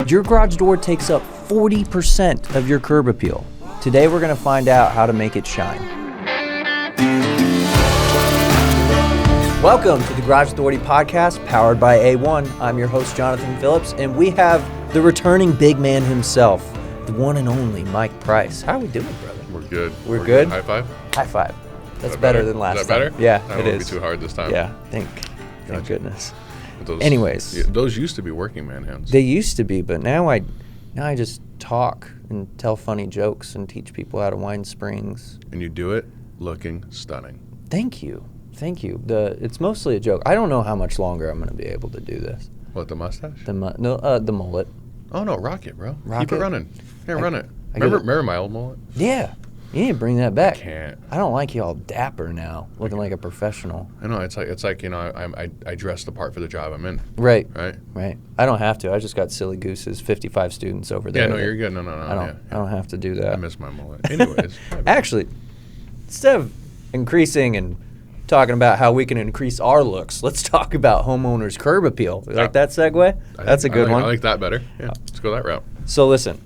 Your garage door takes up 40% of your curb appeal. Today we're going to find out how to make it shine. Welcome to the Garage Authority Podcast, powered by A1. I'm your host, Jonathan Phillips, and we have the returning big man himself, the one and only Mike Price. How are we doing, brother? We're good. We're good? High five? High five. That's better than last time. Is that better? Yeah, that it won't is. be too hard this time. Yeah, thank goodness. Those, Anyways. Those used to be working man hands. They used to be, but now I just talk and tell funny jokes and teach people how to wind springs. And you do it looking stunning. Thank you. It's mostly a joke. I don't know how much longer I'm going to be able to do this. What, the mustache? The mullet. Oh, no, rock it, bro. Rock Keep it running. Yeah, run it. I Remember my old mullet? Yeah. You need to bring that back. I can't. I don't like you all dapper now, looking like a professional. I know, it's like I dress the part for the job I'm in. Right. Right? I don't have to. I just got silly gooses, 55 students over there. Yeah, no, you're good. No. I don't have to do that. I miss my mullet. Anyways. Actually, instead of increasing and talking about how we can increase our looks, let's talk about homeowners curb appeal. You like that segue? That's a good one. I like that better. Yeah, let's go that route. So listen,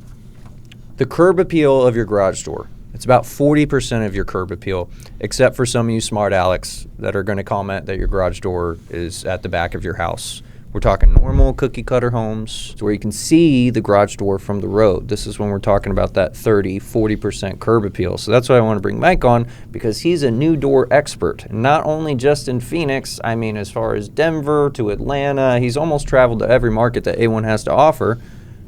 the curb appeal of your garage door, it's about 40% of your curb appeal, except for some of you smart Alecs that are going to comment that your garage door is at the back of your house. We're talking normal cookie cutter homes where you can see the garage door from the road. This is when we're talking about that 40% curb appeal. So that's why I want to bring Mike on, because he's a new door expert. And not only just in Phoenix, I mean, as far as Denver to Atlanta, he's almost traveled to every market that A1 has to offer.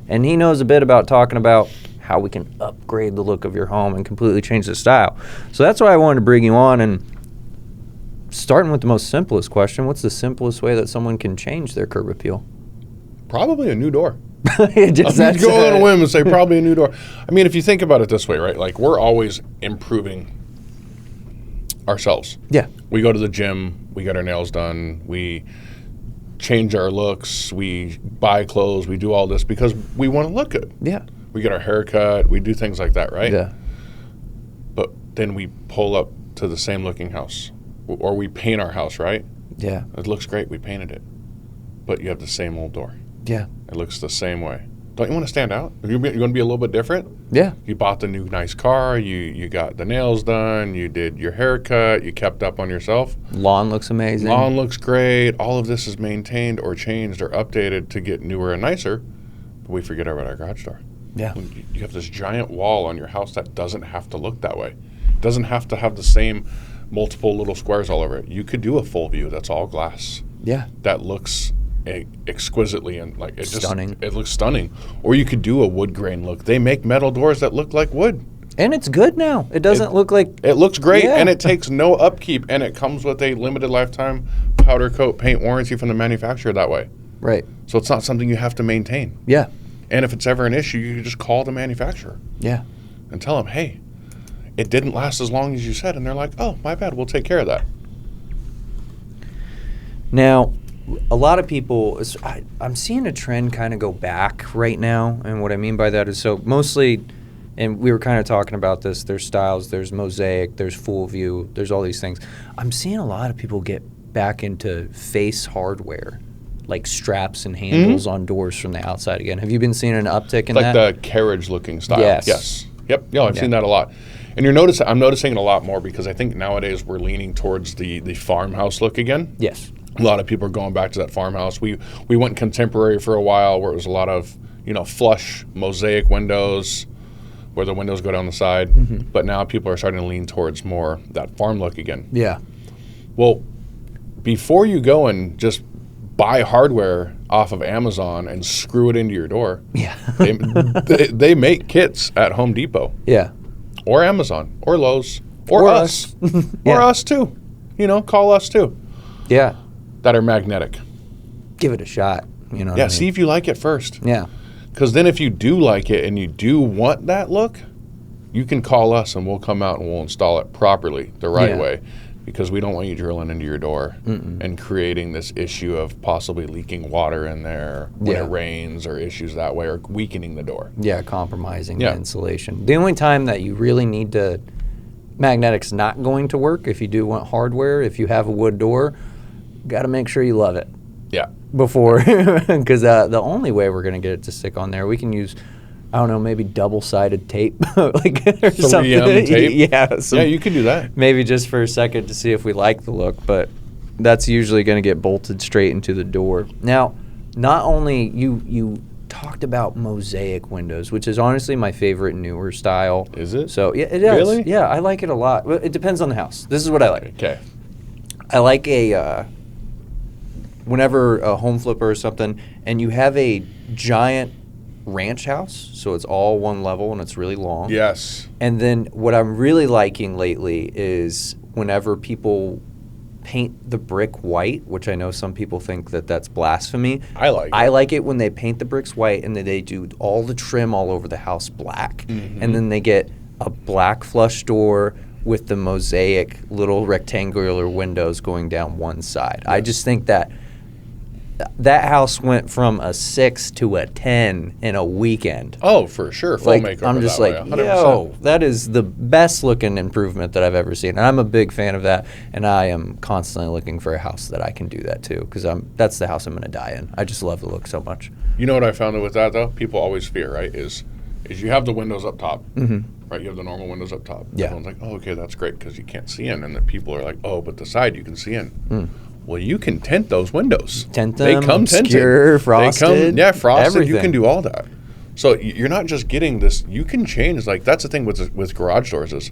And he knows a bit about talking about how we can upgrade the look of your home and completely change the style. So that's why I wanted to bring you on. And starting with the most simplest question, what's the simplest way that someone can change their curb appeal? Probably a new door. Go on a whim and say probably a new door. I mean, if you think about it this way, right? Like, we're always improving ourselves. Yeah. We go to the gym, we get our nails done, we change our looks, we buy clothes, we do all this because we want to look good. Yeah. We get our hair cut, we do things like that, right? Yeah. But then we pull up to the same looking house. Or we paint our house, right? Yeah. It looks great, we painted it. But you have the same old door. Yeah. It looks the same way. Don't you want to stand out? You want to be a little bit different? Yeah. You bought the new nice car, you got the nails done, you did your haircut, you kept up on yourself. Lawn looks amazing. Lawn looks great. All of this is maintained or changed or updated to get newer and nicer. But we forget about our garage door. Yeah. You have this giant wall on your house that doesn't have to look that way. It doesn't have to have the same multiple little squares all over it. You could do a full view that's all glass. Yeah. That looks exquisitely and like it stunning. It looks stunning. Or you could do a wood grain look. They make metal doors that look like wood. And it's good now. It doesn't look like... It looks great, Yeah. and it takes no upkeep, and it comes with a limited lifetime powder coat paint warranty from the manufacturer that way. Right. So it's not something you have to maintain. Yeah. And if it's ever an issue, you can just call the manufacturer. Yeah. And tell them, hey, it didn't last as long as you said. And they're like, oh, my bad, we'll take care of that. Now, a lot of people, I'm seeing a trend kind of go back right now. And what I mean by that is, so mostly, and we were kind of talking about this, there's styles, there's mosaic, there's full view, there's all these things. I'm seeing a lot of people get back into face hardware, like straps and handles on doors from the outside again. Have you been seeing an uptick in that? Like the carriage looking style. Yes. Yep. Yeah, I've seen that a lot. And I'm noticing it a lot more because I think nowadays we're leaning towards the farmhouse look again. Yes. A lot of people are going back to that farmhouse. We went contemporary for a while where it was a lot of, flush mosaic windows where the windows go down the side. Mm-hmm. But now people are starting to lean towards more that farm look again. Yeah. Well, before you go and just buy hardware off of Amazon and screw it into your door. Yeah. they make kits at Home Depot. Yeah. Or Amazon. Or Lowe's. Or us. Or us too. Call us too. Yeah. That are magnetic. Give it a shot. See if you like it first. Yeah. Because then if you do like it and you do want that look, you can call us and we'll come out and we'll install it properly, the right way. Because we don't want you drilling into your door and creating this issue of possibly leaking water in there when it rains or issues that way or weakening the door. Yeah, compromising the insulation. The only time that you really need to... Magnetic's not going to work if you do want hardware. If you have a wood door, got to make sure you love it. Yeah. before, because the only way we're going to get it to stick on there, we can use, I don't know, maybe double-sided tape, like or 3M something. tape? Yeah, Yeah, you can do that. maybe just for a second to see if we like the look, but that's usually going to get bolted straight into the door. Now, not only you talked about mosaic windows, which is honestly my favorite newer style. Is it? So yeah, it is. Really? Yeah, I like it a lot. Well, it depends on the house. This is what I like. Okay. I like whenever a home flipper or something, and you have a giant ranch house, so it's all one level and it's really long. Yes. And then what I'm really liking lately is whenever people paint the brick white, which I know some people think that that's blasphemy. I like it. I like it when they paint the bricks white and then they do all the trim all over the house black. Mm-hmm. And then they get a black flush door with the mosaic little rectangular windows going down one side. I just think that house went from a 6 to a 10 in a weekend. Oh, for sure. Full Like, makeover I'm just that like, way, 100%. yo, that is the best looking improvement that I've ever seen. And I'm a big fan of that. And I am constantly looking for a house that I can do that to, because that's the house I'm going to die in. I just love the look so much. You know what I found with that, though? People always fear, right, is you have the windows up top, right? You have the normal windows up top. Yeah. Everyone's like, oh, okay, that's great because you can't see in. And then people are like, oh, but the side you can see in. Well, you can tint those windows. Tint them, They come obscure, tinted. frosted, frosted. everything. You can do all that. So you're not just getting this. You can change. Like, that's the thing with garage doors is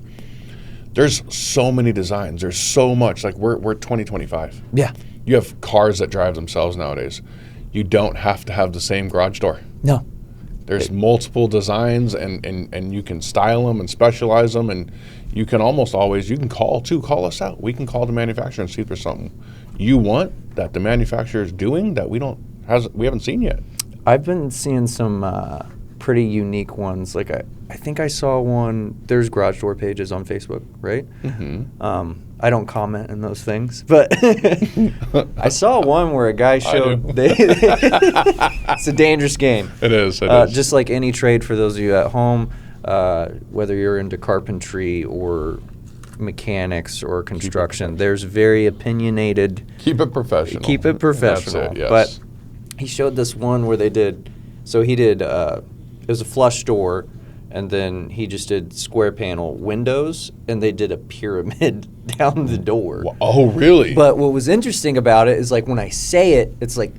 there's so many designs. There's so much. Like, we're 2025. Yeah. You have cars that drive themselves nowadays. You don't have to have the same garage door. No. There's multiple designs, and you can style them and specialize them, and you can almost always, you can call us out. We can call the manufacturer and see if there's something you want that the manufacturer is doing that we haven't seen yet. I've been seeing some pretty unique ones. Like I think I saw one. There's garage door pages on Facebook, right? Mm-hmm. I don't comment on those things, but I saw one where a guy showed. It's a dangerous game. It is. Just like any trade for those of you at home, whether you're into carpentry or mechanics or construction, there's very opinionated. Keep it professional. That's it, yes. But he showed this one where it was a flush door, and then he just did square panel windows, and they did a pyramid down the door. Oh, really? But what was interesting about it is, like, when I say it, it's like,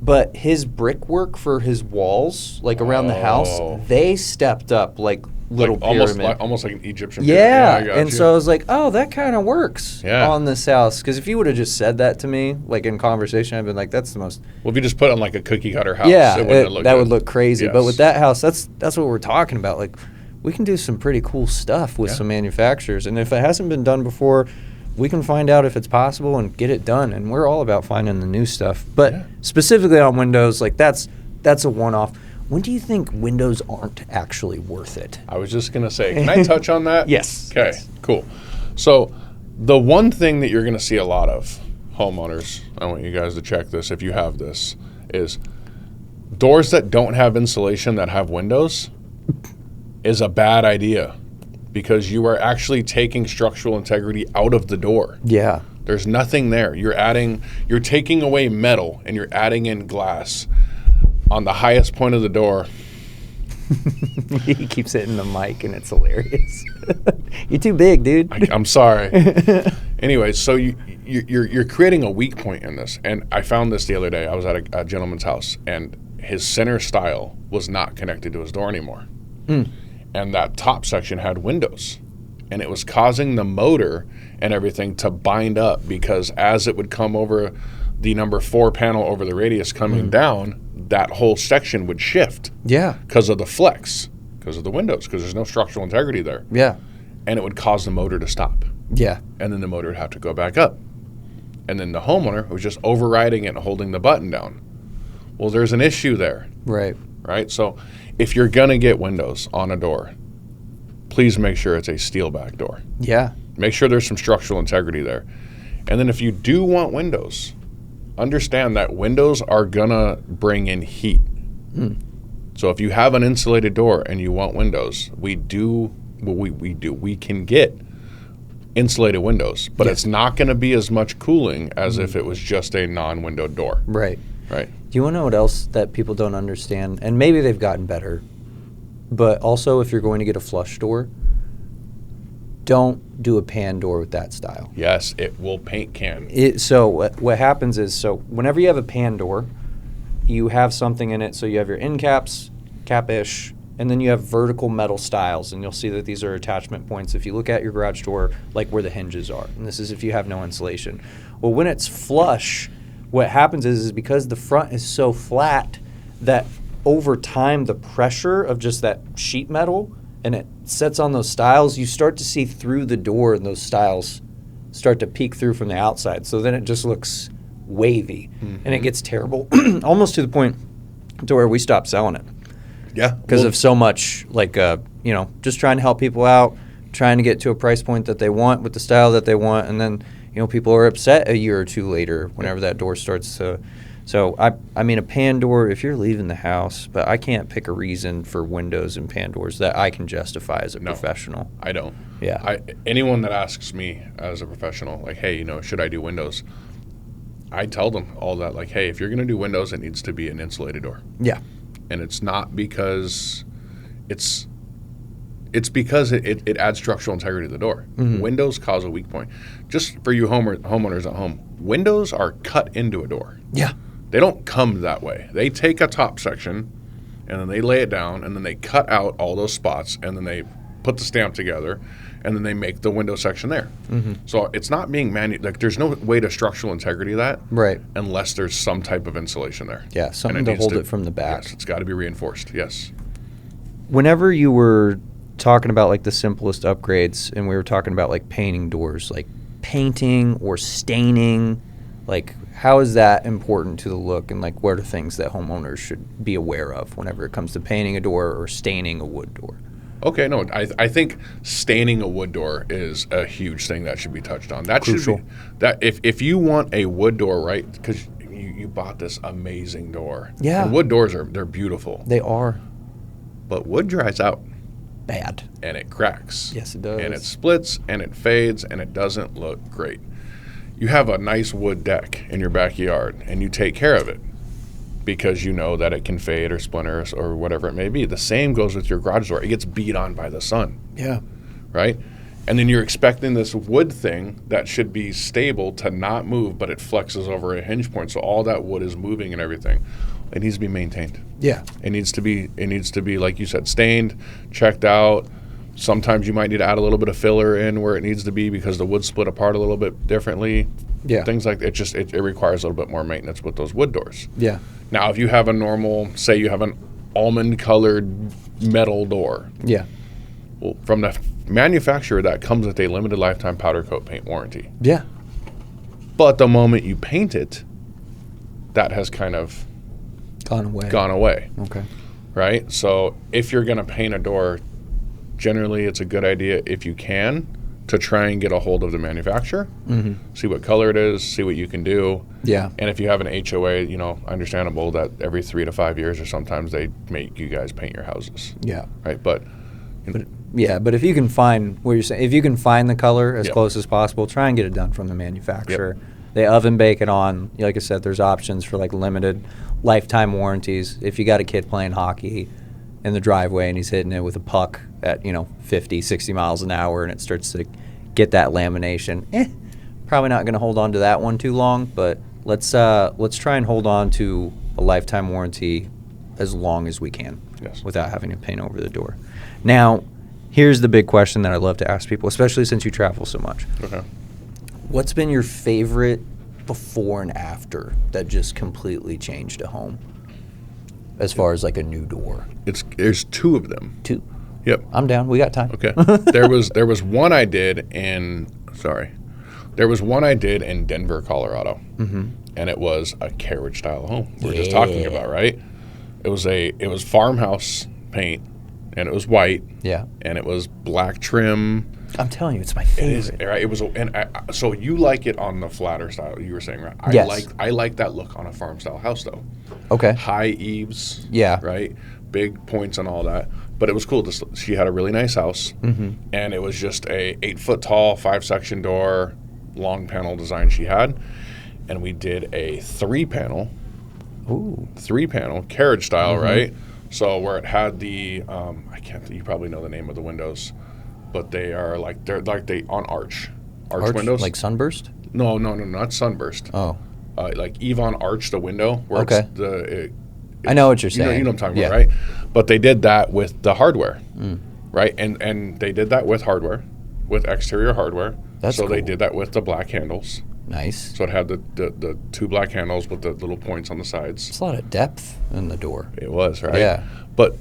but his brickwork for his walls, like around the house, they stepped up like little pyramid. Almost like an Egyptian yeah, pyramid. and so I was like, oh, that kind of works Yeah. on this house. Because if you would have just said that to me, like in conversation, I'd been like, that's the most. Well, if you just put it on like a cookie cutter house, Yeah, it wouldn't look that good. would look crazy. Yes. But with that house, that's what we're talking about. Like, we can do some pretty cool stuff with Yeah. some manufacturers. And if it hasn't been done before, we can find out if it's possible and get it done. And we're all about finding the new stuff. But specifically on Windows, like that's a one-off. When do you think Windows aren't actually worth it? I was just going to say, can I touch on that? Yes. Okay, Yes. cool. So the one thing that you're going to see a lot of, homeowners, I want you guys to check this if you have this, is doors that don't have insulation that have windows is a bad idea because you are actually taking structural integrity out of the door. Yeah. There's nothing there. You're taking away metal and you're adding in glass on the highest point of the door. He keeps hitting the mic, and it's hilarious. You're too big, dude. I'm sorry. Anyway, so you're creating a weak point in this. And I found this the other day. I was at a gentleman's house, and his center stile was not connected to his door anymore. And that top section had windows. And it was causing the motor and everything to bind up because as it would come over the number 4 panel over the radius coming down, that whole section would shift. Yeah. Because of the flex, because of the windows, because there's no structural integrity there. Yeah. And it would cause the motor to stop. Yeah. And then the motor would have to go back up. And then the homeowner was just overriding it and holding the button down. Well, there's an issue there. Right. Right? So if you're going to get windows on a door, please make sure it's a steel back door. Yeah. Make sure there's some structural integrity there. And then if you do want windows, understand that windows are gonna bring in heat. So if you have an insulated door and you want windows, we can get insulated windows, but Yeah. it's not going to be as much cooling as if it was just a non-windowed door. Right. Right. Do you want to know what else that people don't understand? And maybe they've gotten better, but also if you're going to get a flush door, don't do a pan door with that style. Yes, it will paint can. So what happens is, so whenever you have a pan door, you have something in it. So you have your end caps, cap-ish, and then you have vertical metal stiles, and you'll see that these are attachment points. If you look at your garage door, like where the hinges are, and this is if you have no insulation. Well, when it's flush, what happens is because the front is so flat that over time the pressure of just that sheet metal and it sets on those stiles, you start to see through the door and those stiles start to peek through from the outside. So then it just looks wavy and it gets terrible, almost to the point to where we stopped selling it. Yeah. Because of so much, like, just trying to help people out, trying to get to a price point that they want with the style that they want. And then, people are upset a year or two later whenever that door starts to. So, I mean, a pan door, if you're leaving the house, but I can't pick a reason for windows and pan doors that I can justify as a professional. I don't. Yeah. Anyone that asks me as a professional, like, hey, should I do windows? I tell them all that, like, hey, if you're going to do windows, it needs to be an insulated door. Yeah. And it's not because it's because it adds structural integrity to the door. Mm-hmm. Windows cause a weak point. Just for you homeowners at home, windows are cut into a door. Yeah. They don't come that way. They take a top section, and then they lay it down, and then they cut out all those spots, and then they put the stamp together, and then they make the window section there. Mm-hmm. So it's not being there's no way to structural integrity that, Right. unless there's some type of insulation there. Yeah, something And to needs hold it from the back. Yes, it's got to be reinforced. Yes. Whenever you were talking about like the simplest upgrades and we were talking about like painting doors, like painting or staining, like how is that important to the look, and like what are things that homeowners should be aware of whenever it comes to painting a door or staining a wood door? Okay, no, I think staining a wood door is a huge thing that should be touched on. That Crucial. should be that if you want a wood door, right? Because you bought this amazing door. Yeah. And wood doors they're beautiful, They are but wood dries out bad. and it cracks. Yes, it does. And it splits and it fades and it doesn't look great. You have a nice wood deck in your backyard and you take care of it because you know that it can fade or splinter or whatever it may be. The same goes with your garage door. It gets beat on by the sun. Yeah. Right? And then you're expecting this wood thing that should be stable to not move, but it flexes over a hinge point. So all that wood is moving and everything. It needs to be maintained. Yeah. It needs to be, like you said, stained, checked out. Sometimes you might need to add a little bit of filler in where it needs to be because the wood split apart a little bit differently. Yeah. Things like that. It requires a little bit more maintenance with those wood doors. Yeah. Now, if you have a normal, say you have an almond-colored metal door, Yeah. well, from the manufacturer, that comes with a limited lifetime powder coat paint warranty. Yeah. But the moment you paint it, that has kind of Gone away. Okay. right? So if you're going to paint a door, generally it's a good idea, if you can, to try and get a hold of the manufacturer, see what color it is, see what you can do. Yeah. And if you have an HOA, understandable that every 3 to 5 years or sometimes they make you guys paint your houses, Yeah. right? But Yeah, but if you can find what you're saying, if you can find the color as Yep. close as possible, try and get it done from the manufacturer. They oven bake it on. Like I said, there's options for like limited lifetime warranties. If you got a kid playing hockey in the driveway and he's hitting it with a puck at 50, 60 miles an hour and it starts to get that lamination, probably not going to hold on to that one too long. But let's try and hold on to a lifetime warranty as long as we can, Yes. without having to paint over the door. Now, here's the big question that I love to ask people, especially since you travel so much. okay. What's been your favorite before and after that just completely changed a home as far as like a new door? There's 2 of them. 2. Yep. I'm down. We got time. Okay. There was one I did in Denver, Colorado, and it was a carriage style home. We're just talking about, right? It was farmhouse paint, and it was white, Yeah. and it was black trim. I'm telling you, it's my It favorite. is right. It was, so you like it on the flatter style. You were saying, right? Yes. I like that look on a farm style house though. Okay. High eaves. Yeah. Right. big points and all that. But it was cool. She had a really nice house, and it was just a 8-foot tall, 5-section door, long panel design she had. And we did a 3-panel carriage style, right? So where it had the, you probably know the name of the windows, but they're on arch windows. Like sunburst? No, not sunburst. Oh. Like Yvonne arch the window. Where I know what you're saying. You know what I'm talking about, right? But they did that with the hardware, right? And they did that with hardware, with exterior hardware. That's so cool. they did that with the black handles. Nice. So it had the 2 black handles with the little points on the sides. It's a lot of depth in the door. It was, right? Yeah. But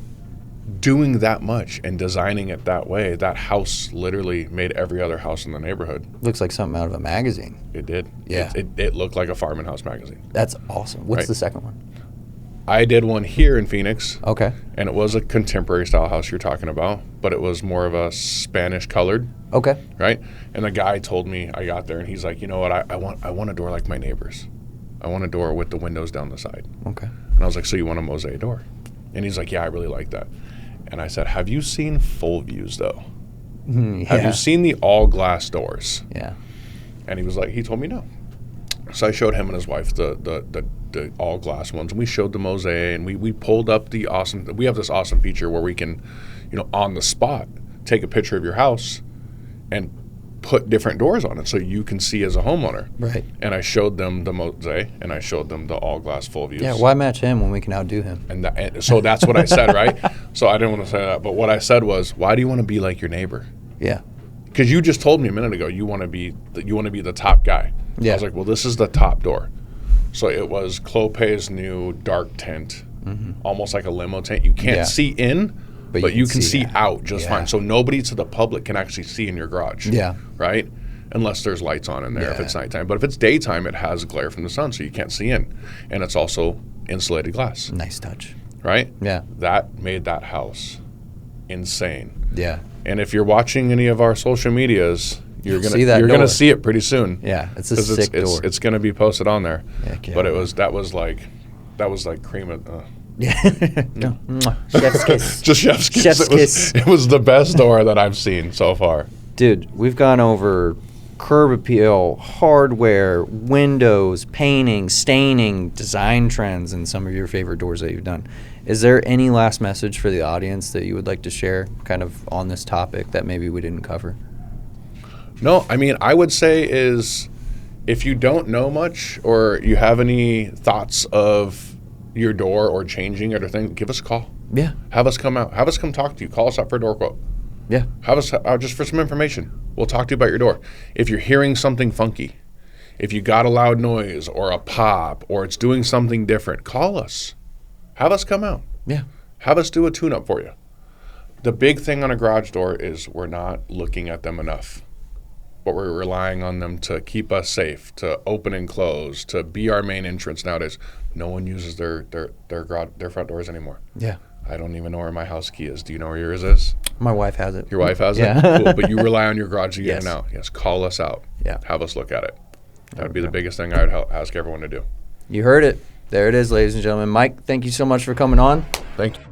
doing that much and designing it that way, that house literally made every other house in the neighborhood. Looks like something out of a magazine. It did. Yeah. It looked like a farm and house magazine. That's awesome. What's the second one? I did one here in Phoenix. Okay. And it was a contemporary style house you're talking about, but it was more of a Spanish colored. Okay. Right? And the guy told me, I got there and he's like, you know what, I want a door like my neighbors. I want a door with the windows down the side. Okay. And I was like, so you want a mosaic door? And he's like, yeah, I really like that. And I said, have you seen full views though? Yeah. Have you seen the all glass doors? Yeah. And he told me no. So I showed him and his wife the all glass ones, and we showed the mosaic, and we pulled up we have this awesome feature where we can, on the spot, take a picture of your house and put different doors on it so you can see as a homeowner. Right. And I showed them the mosaic, and I showed them the all glass full views. Yeah, why match him when we can outdo him? And so that's what I said, right? So I didn't want to say that, but what I said was, why do you want to be like your neighbor? Yeah. Because you just told me a minute ago you want to be the top guy. Yeah. I was like, well, this is the top door. So it was Clopay's new dark tint, almost like a limo tent. You can't see in, but you can see out just fine. So nobody to the public can actually see in your garage. Yeah. Right? Unless there's lights on in there if it's nighttime. But if it's daytime, it has glare from the sun, so you can't see in. And it's also insulated glass. Nice touch. Right? Yeah. That made that house insane. Yeah. And if you're watching any of our social medias, you're gonna see it pretty soon. Yeah, it's a sick door. It's gonna be posted on there. Heck yeah. But that was like cream of. Yeah. Chef's kiss. Just chef's kiss. Chef's kiss. It was the best door that I've seen so far. Dude, we've gone over curb appeal, hardware, windows, painting, staining, design trends, and some of your favorite doors that you've done. Is there any last message for the audience that you would like to share kind of on this topic that maybe we didn't cover? No, I mean, I would say is if you don't know much or you have any thoughts of your door or changing it or thing, give us a call. Yeah. Have us come out. Have us come talk to you. Call us up for a door quote. Yeah. Have us out just for some information. We'll talk to you about your door. If you're hearing something funky, if you got a loud noise or a pop or it's doing something different, call us. Have us come out. Yeah. Have us do a tune-up for you. The big thing on a garage door is we're not looking at them enough. But we're relying on them to keep us safe, to open and close, to be our main entrance nowadays. No one uses their front doors anymore. Yeah. I don't even know where my house key is. Do you know where yours is? My wife has it. Your wife has it? Cool. But you rely on your garage to get in and out. Yes, call us out. Yeah. Have us look at it. That would be the biggest thing I would ask everyone to do. You heard it. There it is, ladies and gentlemen. Mike, thank you so much for coming on. Thank you.